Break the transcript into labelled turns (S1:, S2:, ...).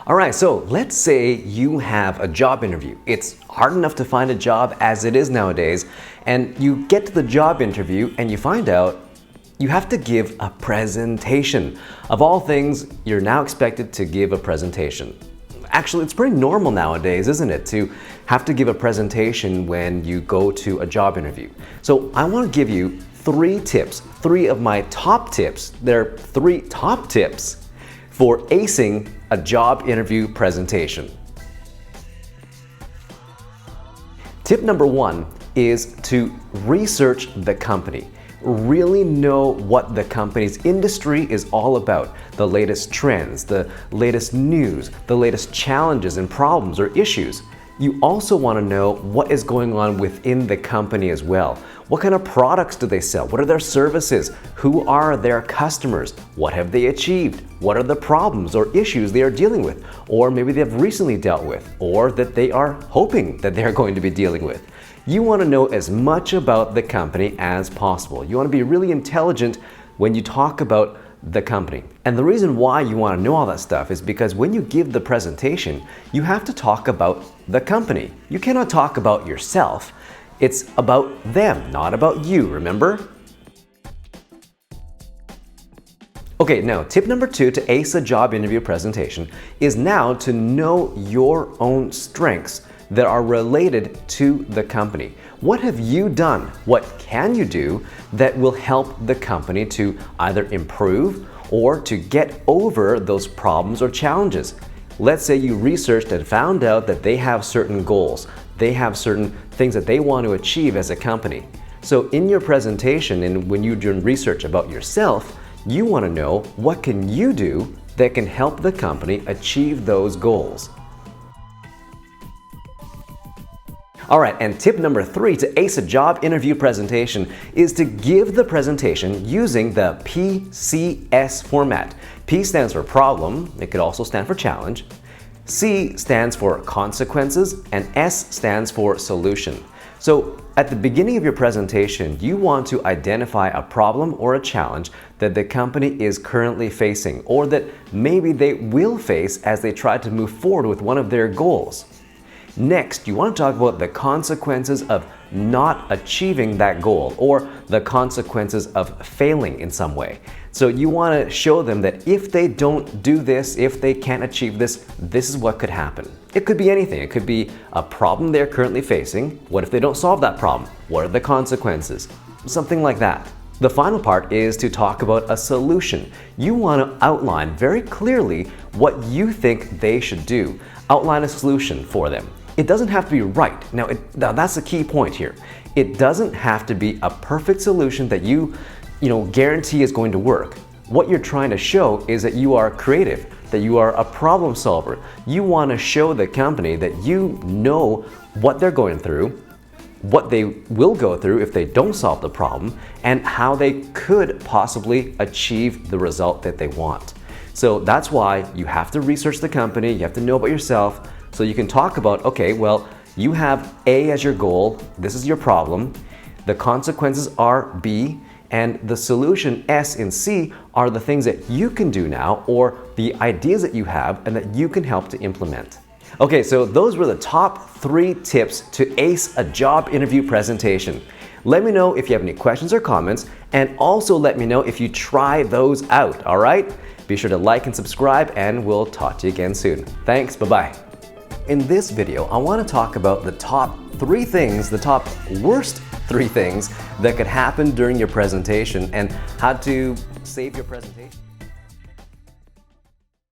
S1: All right, so let's say you have a job interview. It's hard enough to find a job as it is nowadays, and you get to the job interview and you find out you have to give a presentation. Of all things, you're now expected to give a presentation. Actually, it's pretty normal nowadays, isn't it, to have to give a presentation when you go to a job interview. So I want to give you three of my top tips. They're three top tips for acing a job interview presentation. Tip number one is to research the company. Really know what the company's industry is all about, the latest trends, the latest news, the latest challenges and problems or issues. You also want to know what is going on within the company as well. What kind of products do they sell? What are their services? Who are their customers? What have they achieved? What are the problems or issues they are dealing with? Or maybe they've recently dealt with, or that they are hoping that they're going to be dealing with. You want to know as much about the company as possible. You want to be really intelligent when you talk about the company. And the reason why you want to know all that stuff is because when you give the presentation, you have to talk about the company. You cannot talk about yourself. It's about them, not about you, remember? Okay, now tip number two to ace a job interview presentation is now to know your own strengths that are related to the company. What have you done? What can you do that will help the company to either improve or to get over those problems or challenges? Let's say you researched and found out that they have certain goals. They have certain things that they want to achieve as a company. So in your presentation and when you're doing research about yourself, you want to know what can you do that can help the company achieve those goals. All right, and tip number three to ace a job interview presentation is to give the presentation using the PCS format. P stands for problem, it could also stand for challenge. C stands for consequences, and S stands for solution. So at the beginning of your presentation, you want to identify a problem or a challenge that the company is currently facing, or that maybe they will face as they try to move forward with one of their goals. Next, you want to talk about the consequences of not achieving that goal, or the consequences of failing in some way. So you want to show them that if they don't do this, if they can't achieve this, this is what could happen. It could be anything. It could be a problem they're currently facing. What if they don't solve that problem? What are the consequences? Something like that. The final part is to talk about a solution. You want to outline very clearly what you think they should do. Outline a solution for them. It doesn't have to be right. Now that's the key point here. It doesn't have to be a perfect solution that you guarantee is going to work. What you're trying to show is that you are creative, that you are a problem solver. You want to show the company that you know what they're going through, what they will go through if they don't solve the problem, and how they could possibly achieve the result that they want. So that's why you have to research the company, you have to know about yourself, so you can talk about, okay, well, you have A as your goal, this is your problem, the consequences are B, and the solution S and C are the things that you can do now, or the ideas that you have and that you can help to implement. Okay, so those were the top three tips to ace a job interview presentation. Let me know if you have any questions or comments, and also let me know if you try those out, all right? Be sure to like and subscribe, and we'll talk to you again soon. Thanks, bye-bye. In this video, I want to talk about the top three things, the top worst three things that could happen during your presentation and how to save your presentation.